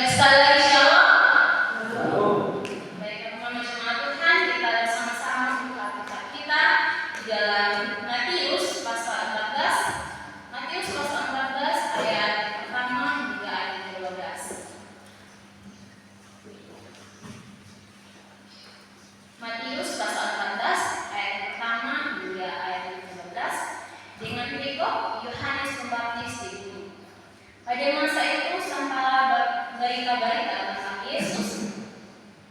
Baik, sekali lagi shalom. Baik, teman-teman jemaat Tuhan, kita bersama-sama buka kitab kita di dalam Matius pasal 14. Matius pasal 14 ayat pertama hingga ayat 12. Matius pasal 14 ayat pertama hingga ayat 12 dengan berikut Yohanes Pembaptis dibunuh. Pada masa itu sampailah berita-berita tentang Yesus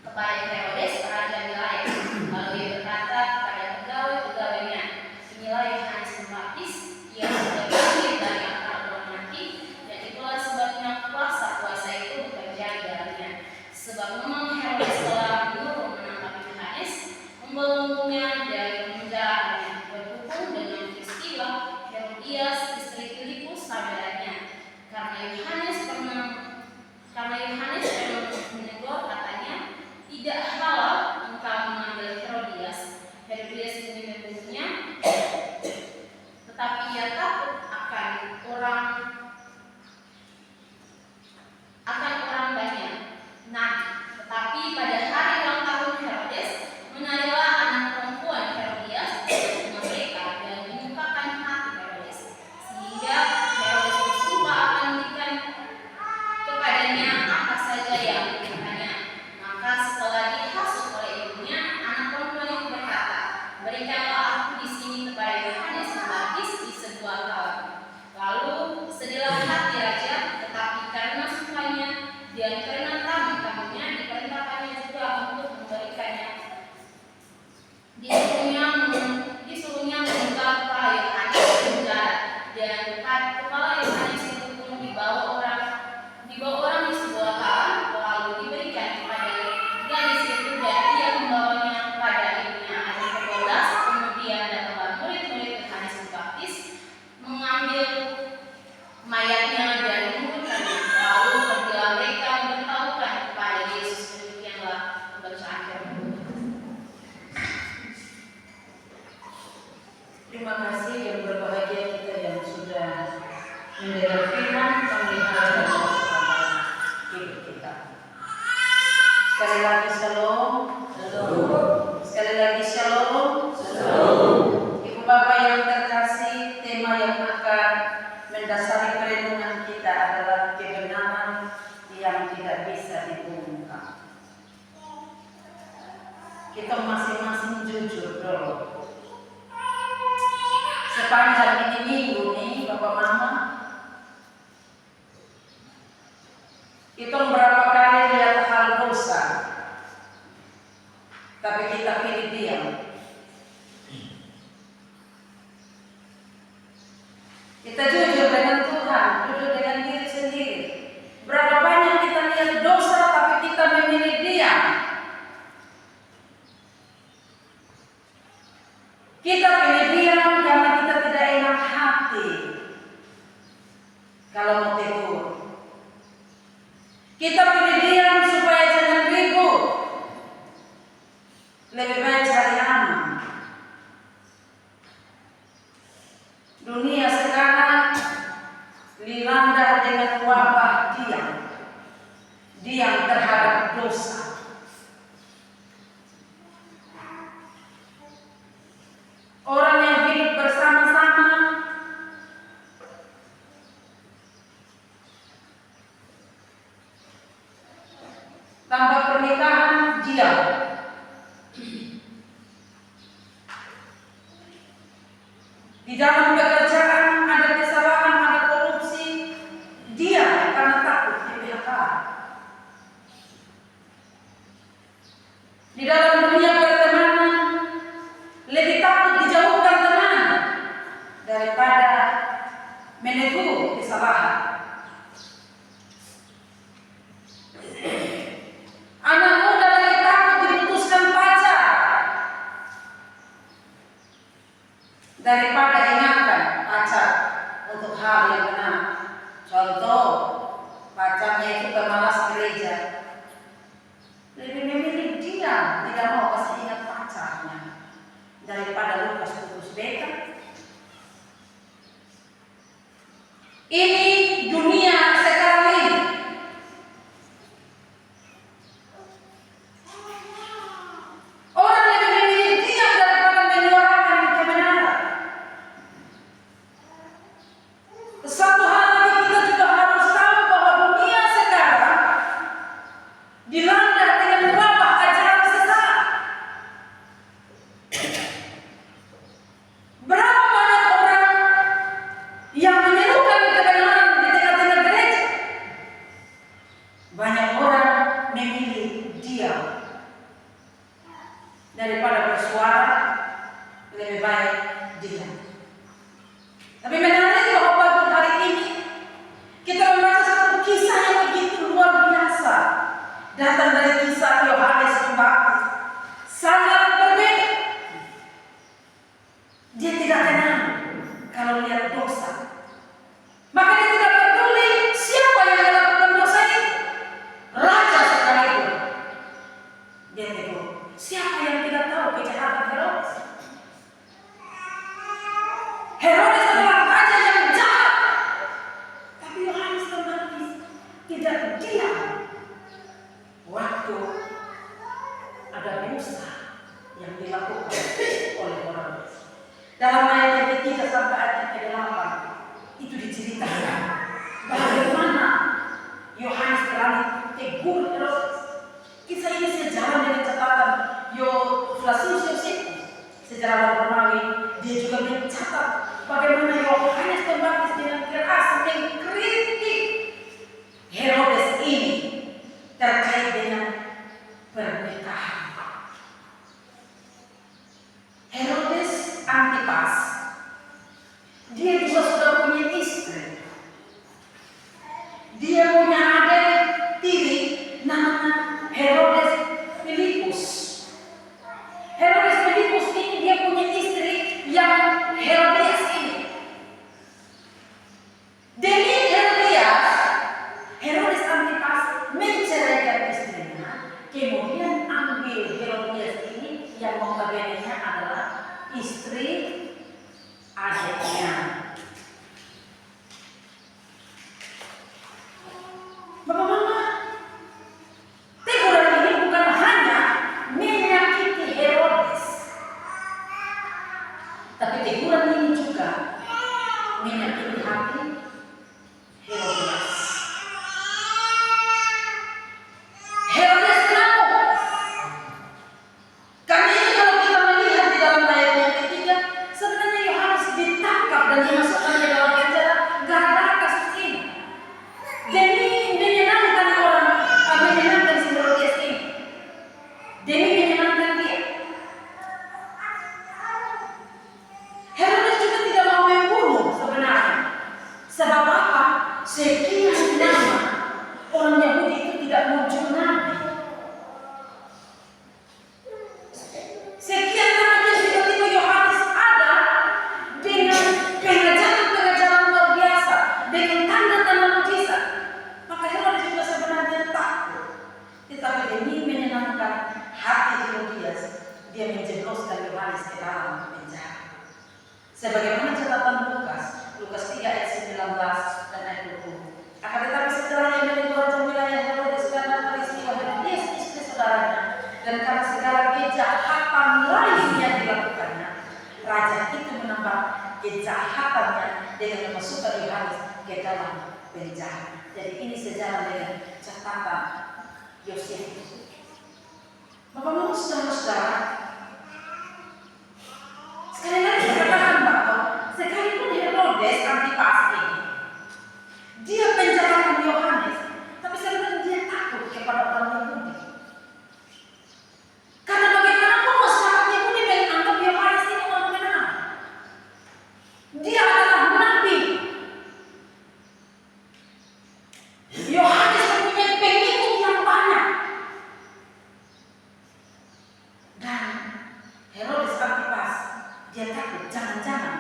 kepada Herodes raja wilayah. Lalu ia berkata kepada pegawai-pegawainya, inilah Yohanes Pembaptis, ia sudah bangkit dari antara orang mati, dan itulah sebabnya kuasa itu bekerja di dalamnya. Sebab memang Herodes telah menyuruh menangkap Yohanes, membelenggunya dan memenjarakannya, berhubung dengan peristiwa Herodias istri Filipus saudaranya. Karena Yohanes pernah menegur, katanya, tidak halal engkau mengambil Herodias ini membunuhnya, tetapi ia takut akan orang banyak. Nah, tetapi pada hari ulang tahun Herodes, menarilah anak perempuan Herodias dengan mereka dan menyukakan hati Herodes, sehingga Herodes bersumpah akan memberikan kepadanya apa saja yang diinginkannya. Maka setelah dihasut oleh ibunya, anak perempuan itu berkata, berikanlah aku di sini kepada Yohanes Pembaptis di sebuah kawah. Lalu sedihlah hati raja, tetapi karena sukanya dan karena tamu-tamunya diperintahkannya juga untuk memberikannya. Disuruhnya membuka kepala Yohanes di penjara, dan kepala Yohanes itu pun dibawa orang di sebuah kawah, lalu diberikan kepada gadis itu, dan ia membawanya kepada ibunya. Ayat 12. Kemudian datanglah murid-murid Yohanes Pembaptis mengambil mayatnya dan menguburkannya. Lalu pergilah mereka memberitahukan kepada Yesus. Demikianlah pembacaan firman. Terima kasih yang berbahagia kita yang sudah mendengar firman, memelihara dan melaksanakan hidup kita. Sekali lagi shalom. Sekali lagi shalom. Ibu Bapak yang terkasih, tema yang akan mendasari perenungan kita adalah kebenaran yang tidak bisa dibungkam. Kita masing-masing jujur dulu. Sepanjang ini minggu nih, Bapak Mama, kita berapa kali lihat hal dosa, tapi kita pilih diam. Kita jujur dengan Tuhan, jujur dengan diri sendiri. Berapa banyak kita lihat dosa, tapi kita memilih diam. Kita pilih diam karena kita tidak enak hati kalau mau tegur. Kita pilih diam supaya jangan ribut. Lebih baik cari aman. Dunia sekarang dilanda dengan wabah diam. Diam terhadap dosa. Orang yang hidup bersama-sama tanpa pernikahan diam. Di dalam pekerjaan ada kesalahan, ada korupsi, diam karena takut di-PHK. Di dalam dunia pertemanan lebih takut dijauhkan teman daripada menegur kesalahan. Anak muda lebih takut diputuskan pacar daripada ingatkan pacar untuk hal yang benar. Contoh, pacarnya itu pemalas gereja, lebih memilih diam, tidak mau kasih ingat pacarnya daripada lukas putus beta. Ini dunia sekarang ini. menyakiti hati Herodes. Herodes kenapa? Karena itu kalau kita melihat di dalam ayat yang ketiga, sebenarnya Yohanes ditangkap dan dimasukkan ke dalam penjara gara-gara kasus ini. Demi menyenangkan orang, menyenangkan si Herodes ini. Demi menyenangkan dia. Herodes juga tidak mau membunuh sebenarnya. Sebab apa? Sekian lama orang Yahudi itu tidak muncul nabi. Sekian lama tiba-tiba Yohanes ada dengan pengajaran-pengajaran luar biasa, dengan tanda-tanda mujizat. Maka Herodes juga sebenarnya takut. Tetapi demi menyenangkan hati Herodias, dia menjebloskan Yohanes ke dalam penjara. Sebagaimana catatan Lukas 3 ayat 19 dan ayat 20. Akan tetapi setelah yang menentukan wilayah Herodes karena peristiwa Herodias istri saudaranya dan karena segala kejahatan lain yang dilakukannya, raja itu menambah kejahatannya dengan memasukkan Yohanes ke dalam penjara. Jadi ini sejalan dengan catatan Yosefus. Bapak-bapak, saudara-saudara, sekali lagi saya katakan bahwa sekalipun Herodes Antipas ini dia penjarakan Yohanes, tapi sebenarnya dia takut kepada orang Yahudi. Karena bagaimanapun masyarakat Yahudi menganggap Yohanes ini orang benar. Dia adalah nabi. Yohanes mempunyai pengikut yang banyak. Dan Herodes Antipas dia takut jangan-jangan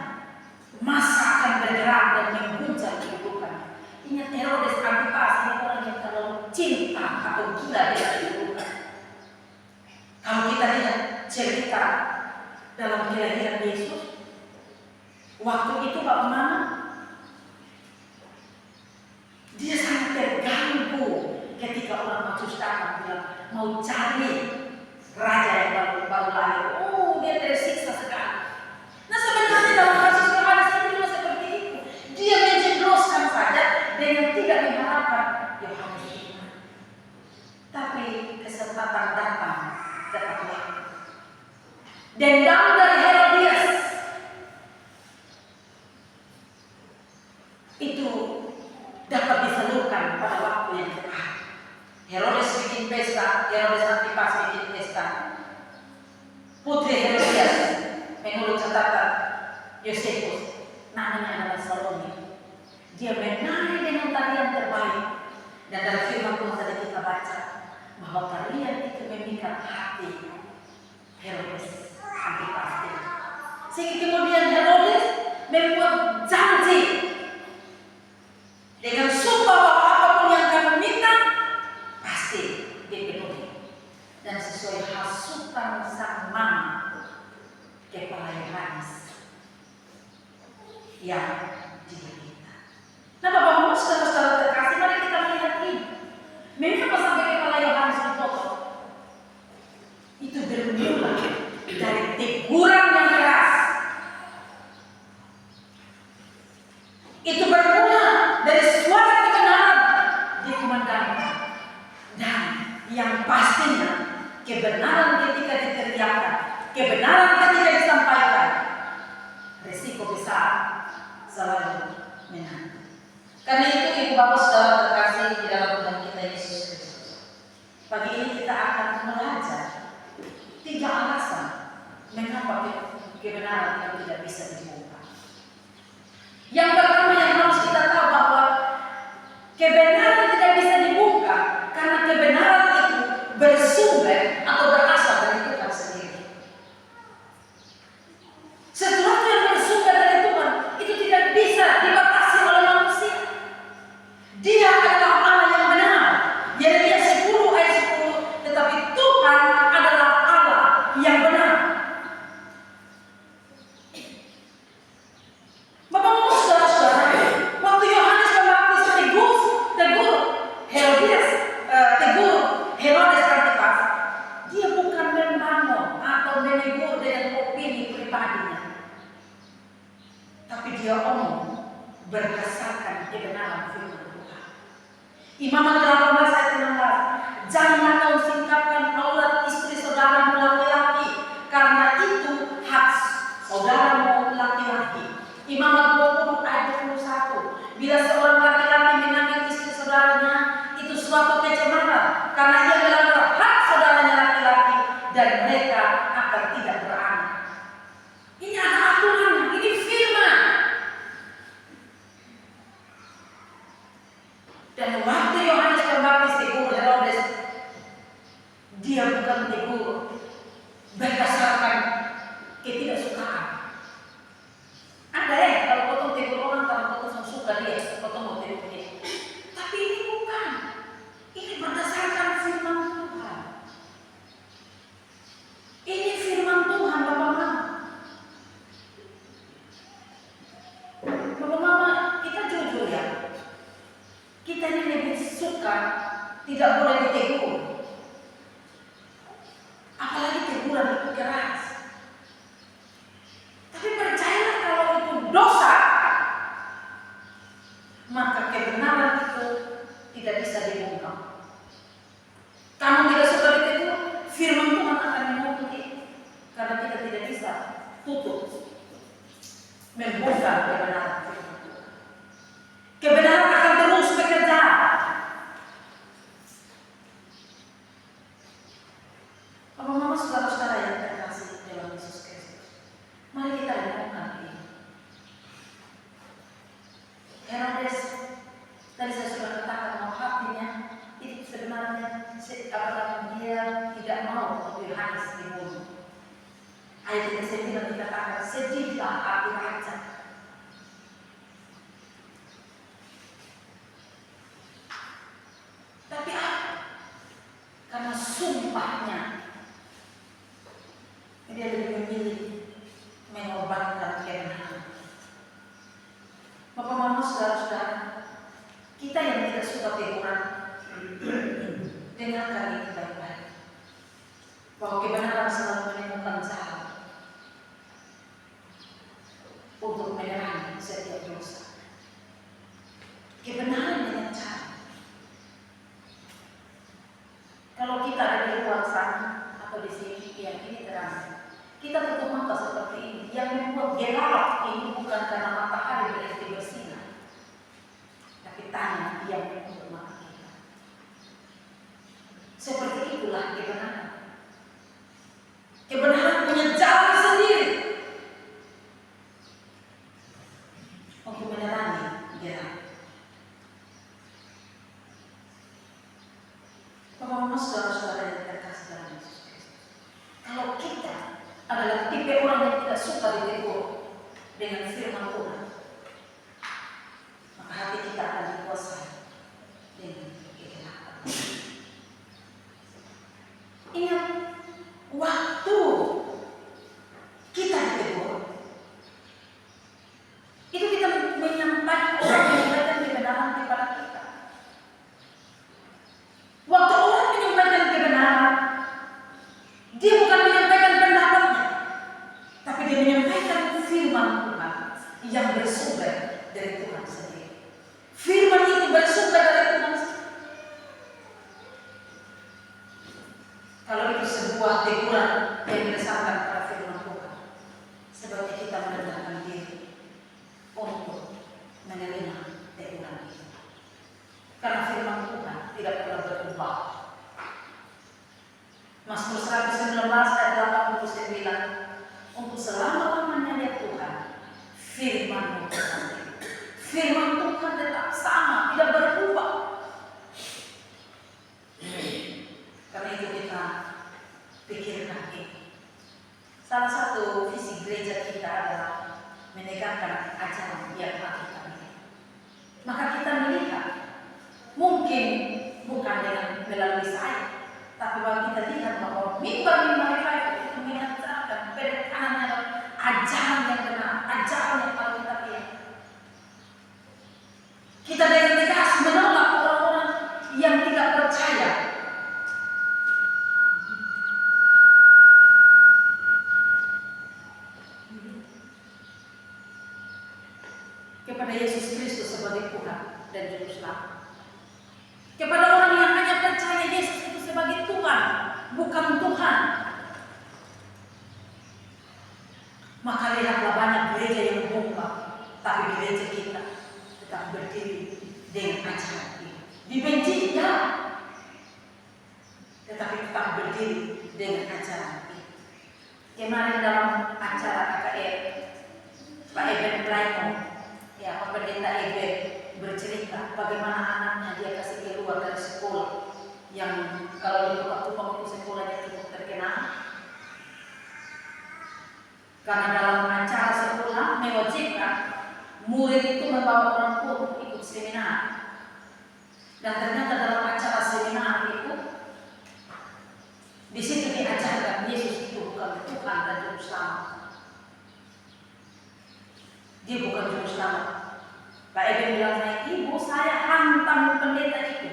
masa akan bergerak dan mengguncang kehidupannya. Ingat Herodes Antipas ini orang yang terlalu cinta atau gila dengan kehidupan. Kalau kita lihat cerita dalam kelahiran Yesus, waktu itu Bapak Mama, dia sangat terganggu ketika orang Majus datang bilang mau cari raja yang baru lahir. Oh, dia tersiksa sekali. Nah sebenarnya dalam kasus Yohanes ini juga seperti itu. Dia menjebloskan saja dengan tidak mengharapkan Yohanes itu. Tapi kesempatan datang tepat waktu. Dendam dari Herodias itu dapat disalurkan pada waktu yang tepat. Herodes bikin pesta, Herodes Antipas bikin pesta. Putri Herodias menurut catatan Yosefus, namanya adalah Salome. Dia menari dengan tarian terbaik. Dan dalam firman Tuhan tadi kita baca bahwa tarian itu memikat hati Herodes Antipas. Sehingga kemudian Herodes membuat janji dengan sumpah bahwa apapun yang kamu minta pasti dipenuhi. Dan sesuai hasutan sang mama kepala Yohanes yang diminta. Nah Bapak-Bapak, saudara-saudara terkasih, mari kita melihat ini. Mengapa sampai kepala Yohanes dipotong? Itu bermula dari teguran yang keras. Itu bermula dari suara kebenaran dikumandangkan. Dan yang pastinya kebenaran ketika diteriakkan, kebenaran ketika disampaikan, risiko besar selalu menang. Karena itu Ibu Bapak Saudara terkasih di dalam Tuhan kita Yesus Kristus, pagi ini kita akan belajar 3 alasan mengapa kebenaran itu tidak bisa dibongkar. Yang pertama yang harus kita tahu bahwa kebenaran tidak bisa dibongkar karena kebenaran itu bersumber atau berasal dari Tuhan sendiri. Sesuatu yang bersumber dari Tuhan itu tidak bisa dibatasi oleh manusia. Dia adalah Allah yang benar. Yeremia 10 ayat 10. Tetapi Tuhan adalah Allah yang benar. Bapak-bapak, saudara-saudara, berdasarkan kebenaran firman Tuhan. Imamat 18 ayat 16. Janganlah kau singkapkan aurat istri saudaramu laki-laki, karena itu hak saudaramu laki-laki. Imamat 20 ayat 21. Bila seorang laki-laki mengambil istri saudaranya, itu suatu kecemaran, karena ia melanggar hak saudaranya laki-laki dan mereka akan tidak beranak. Ini ada aturan, ini firman. Dan waktu Yohanes Pembaptis tegur Herodes, dia bukan tegur berdasarkan ketidaksukaan. Ada ya, kalau potong tegur orang karena potong suka dia, potong mau tegur dia. Tapi ini bukan. Ini berdasarkan firman Tuhan. Ini firman Tuhan, Bapak Mama. Bapak Mama, kita jujur ya. Kita ini lebih suka tidak boleh ditegur. Apalagi teguran itu keras. Tapi percayalah kalau itu dosa, maka kebenaran itu tidak bisa dibungkam. Kamu tidak suka ditegur, firman Tuhan akan mengutuk, karena kita tidak bisa tutup membongkar kebenaran firman Tuhan. Kebenaran akan terus bekerja. Bapak Mama, saudara-saudara yang terkasih dalam Yesus Kristus, mari kita renungkan ini. Herodes, tadi saya sudah katakan bahwa hatinya itu sebenarnya dia tidak mau untuk Yohanes dibunuh. Ayat yang ke-9 dikatakan, sedihlah hati raja. Tapi apa? Karena sumpahnya, dia lebih memilih mengorbankan kebenaran. Bapak Mama, saudara-saudara, kita yang tidak suka teguran, dengarkan ini baik-baik, bahwa kebenaran selalu menemukan jalan untuk menerangi setiap dosa. Kebenaran dengan cara. Kalau kita ada di luar sana atau di sini, yang ini terang, kita tutup mata seperti ini. Yang membuat gelap ini bukan karena matahari berhenti bersinar, tapi tanah yang menutup mata kita. Seperti itulah kebenaran. Kebenaran punya jalan sendiri untuk menerangi gelap. Bapak Mama, saudara-saudara yang terkasih dalam Yesus Kristus, kalau kita adalah tipe orang yang tidak suka ditegur dengan firman Tuhan, maka hati kita akan dikuasai dengan kegelapan. Ingat, waktu kita ditegur, itu kita menyampaikan orang yang menyampaikan kebenaran kepada kita. Waktu orang menyampaikan kebenaran, dia bukan menyampaikan pendapatnya, tapi dia menyampaikan firman Tuhan yang bersumber dari Tuhan sendiri. Firman itu bersumber dari Tuhan sendiri. Kalau itu sebuah teguran yang berdasarkan pada firman Tuhan, sebaiknya kita merendahkan diri untuk menerima teguran itu. Karena firman Tuhan tidak pernah berubah. Mazmur 119 ayat 89, untuk selama-lamanya ya Tuhan, firman Tuhan. Firman Tuhan tetap sama, tidak berubah. Karena itu kita pikirkan ini. Salah satu visi gereja kita adalah menegakkan ajaran yang hakikat ini. Maka kita melihat, mungkin bukan dengan melalui saya, tapi bahwa kita lihat bahwa mimbar-mimbar itu mengajarkan penekanan ajaran yang benar, ajaran yang paling kita lihat. Kita dengan tegas menolak orang-orang yang tidak percaya. Kepada Yesus Yesus Kristus sebagai Tuhan dan Juru Selamat. Kepada orang yang hanya percaya Yesus itu sebagai Tuhan, bukan Tuhan, maka lihatlah banyak gereja yang bongkar, tapi gereja kita tetap berdiri dengan ajaran ini. Dibenci, ya, tetapi tetap berdiri dengan ajaran ini. Kemarin dalam acara KKR, Pak Eben Blaino, ya, Pak Pendeta Eben bercerita bagaimana anaknya dia kasih keluar dari sekolah yang kalau di waktu itu sekolahnya cukup terkenal. Karena dalam acara sekolah mewajibkan murid itu membawa orang tua untuk ikut seminar. Dan ternyata dalam acara seminar itu di situ diajarkan Yesus itu bukan Tuhan dan Juru Selamat. Dia bukan Juru Selamat. Pak Eben bilang, ibu saya hantam pendeta itu.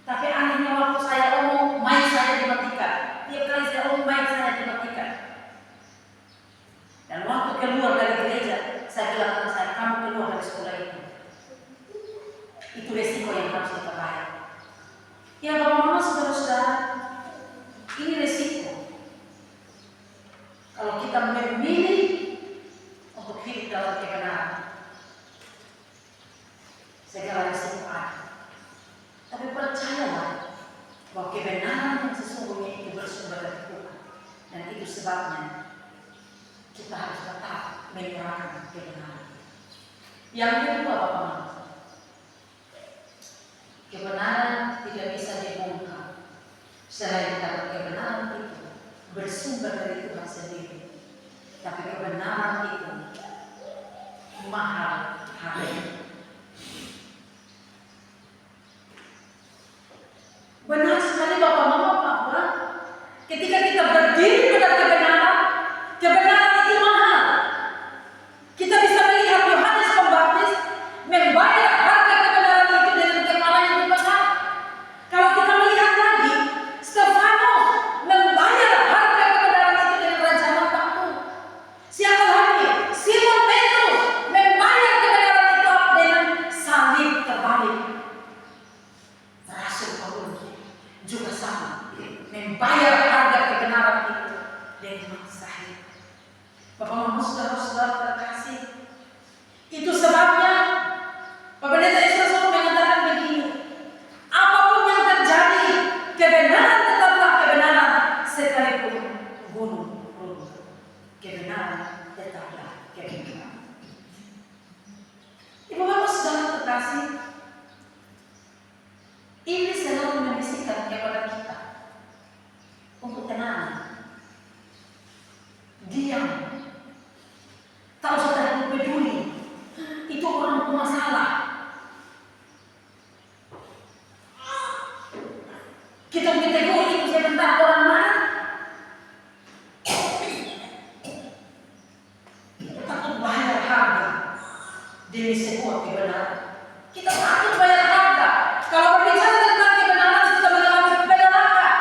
Tapi anehnya waktu saya omong, mic saya dimatikan. Tiap kali saya omong, mic saya dimatikan. Dan waktu keluar dari gereja, saya bilang kepada saya, kamu keluar dari sekolah itu. Itu resiko yang harus kita bayar. Ya Bapak Mama, saudara-saudara, ini resiko. Kalau kita memilih untuk hidup dalam kebenaran, segala risiko ada. Tapi percayalah bahwa kebenaran yang sesungguhnya itu bersumber dari Tuhan. Dan itu sebabnya kita harus tetap menyuarakan kebenaran. Yang kedua, Bapak, kebenaran tidak bisa dibongkar selain karena kebenaran itu bersumber dari Tuhan sendiri. Tapi kebenaran itu mahal harganya. Benar sekali Bapak Mama, bahwa ketika kita berdiri pada kebenaran, kebenaran itu mahal. Kita bisa melihat Yohanes Pembaptis membayar harga kebenaran itu dengan kepala yang dipecah. Kalau kita melihat lagi, Stefanus membayar harga kebenaran itu dengan rancangan batu. Siapa lagi? Simon Petrus membayar kebenaran itu dengan salib terbalik. Rasul Paulus juga sama, membayar harga kebenaran itu dengan sahih. Bapak Mama, saudara-saudara terkasih, itu sebabnya Pak Pendeta Israel mengatakan begini, apapun yang terjadi, kebenaran tetaplah kebenaran sekalipun gunung runtuh. Kebenaran tetaplah kebenaran. Ibu Bapak saudara terkasih, ini selalu membisikkan kepada kita untuk tenang, diam, tak usah terlalu peduli. Itu orang bermasalah. Kita kategori itu sebentar orang mana? Kita takut bayar harga demi sebuah kebenaran. Kita takut bayar harga. Kalau berbicara tentang kebenaran, kita mengalami kebenaran.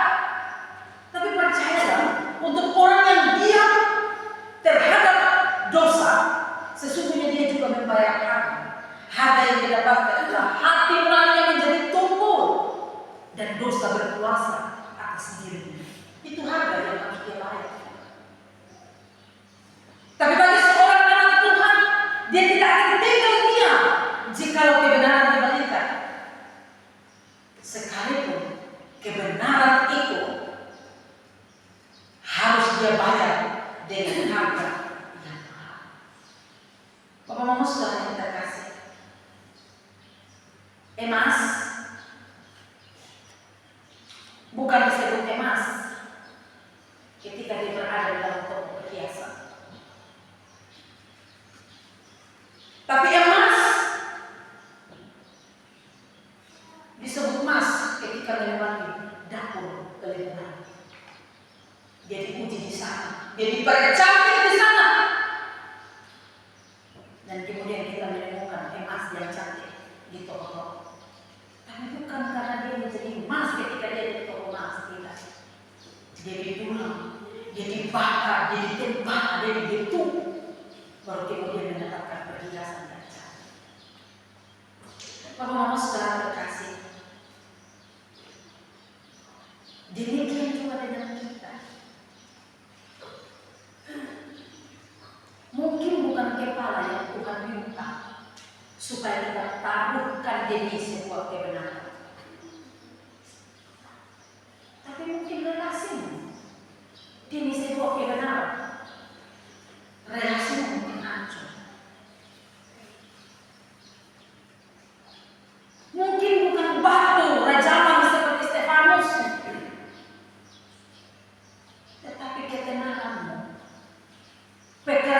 Tapi percayalah, untuk orang yang diam terhadap dosa, sesungguhnya dia juga membayar harga. Harga yang didapatkan adalah hati nurani yang menjadi tumpul dan dosa berkuasa atas dirinya. Itu harga yang harus dia bayar. Tapi bagi seorang anak Tuhan, dia tidak akan tinggal diam jikalau kebenaran dibalikan. Sekalipun kebenaran itu harus dia bayar dengan harga yang mahal. Bapak Mama saudara yang terkasih, emas bukan disebut emas ketika dia berada dalam toko perhiasan. Tapi emas disebut emas ketika melewati dapur kelebihan. Dia diuji di sana, dia dipercantik di sana, dan kemudian kita menemukan emas yang cantik di toko-toko. Tapi bukan karena dia menjadi emas ketika dia di toko emas, tidak. Dia dibuang, dia dibakar, dia ditembak, dia ditutup, baru kemudian mendapatkan perhiasan yang cantik. Pengurus saudara terkasih, demikian juga dengan kita. Mungkin bukan kepala yang Tuhan minta supaya kita taruhkan demi sebuah kebenaran, tapi mungkin relasimu demi sebuah kebenaran.